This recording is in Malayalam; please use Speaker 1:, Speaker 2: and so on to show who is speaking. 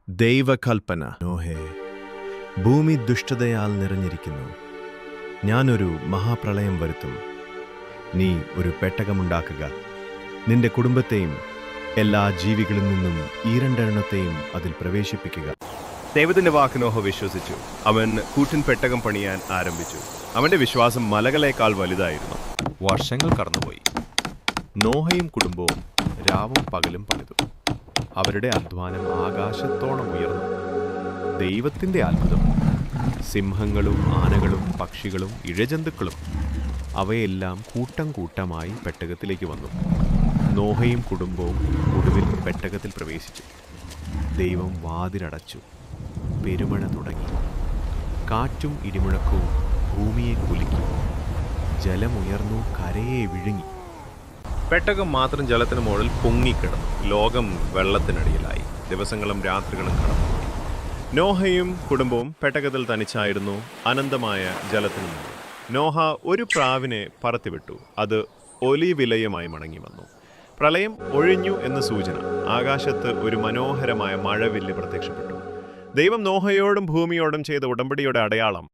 Speaker 1: ദൈവകൽപ്പന. നോഹേ, ഭൂമി ദുഷ്ടതയാൽ നിറഞ്ഞിരിക്കുന്നു. ഞാനൊരു മഹാപ്രളയം വരുത്തും. നീ ഒരു പെട്ടകമുണ്ടാക്കുക. നിന്റെ കുടുംബത്തെയും എല്ലാ ജീവികളിൽ നിന്നും ഈ രണ്ടെണ്ണത്തെയും അതിൽ പ്രവേശിപ്പിക്കുക.
Speaker 2: ദൈവത്തിന്റെ വാക്ക് നോഹ വിശ്വസിച്ചു. അവൻ കൂറ്റൻ പെട്ടകം പണിയാൻ ആരംഭിച്ചു. അവന്റെ വിശ്വാസം മലകളേക്കാൾ വലുതായിരുന്നു.
Speaker 3: വർഷങ്ങൾ കടന്നുപോയി. നോഹയും കുടുംബവും രാവും പകലും പണിതു. അവരുടെ അധ്വാനം ആകാശത്തോളം ഉയർന്നു. ദൈവത്തിൻ്റെ അത്ഭുതം. സിംഹങ്ങളും ആനകളും പക്ഷികളും ഇഴജന്തുക്കളും അവയെല്ലാം കൂട്ടം കൂട്ടമായി പെട്ടകത്തിലേക്ക് വന്നു. നോഹയും കുടുംബവും ഒടുവിൽ പെട്ടകത്തിൽ പ്രവേശിച്ചു. ദൈവം വാതിലടച്ചു. പെരുമഴ തുടങ്ങി. കാറ്റും ഇടിമുഴക്കവും ഭൂമിയെ കുലുക്കി. ജലമുയർന്നു കരയെ വിഴുങ്ങി.
Speaker 2: പെട്ടകം മാത്രം ജലത്തിന് മുകളിൽ പൊങ്ങിക്കിടന്നു. ലോകം വെള്ളത്തിനടിയിലായി. ദിവസങ്ങളും രാത്രികളും കടന്നു. നോഹയും കുടുംബവും പെട്ടകത്തിൽ തനിച്ചായിരുന്നു. അനന്തമായ ജലത്തിനു മുകളിൽ നോഹ ഒരു പ്രാവിനെ പറത്തിവിട്ടു. അത് ഒലിവിലയുമായി മടങ്ങി വന്നു. പ്രളയം ഒഴിഞ്ഞു എന്ന സൂചന. ആകാശത്ത് ഒരു മനോഹരമായ മഴവില്ല് പ്രത്യക്ഷപ്പെട്ടു. ദൈവം നോഹയോടും ഭൂമിയോടും ചെയ്ത ഉടമ്പടിയുടെ അടയാളം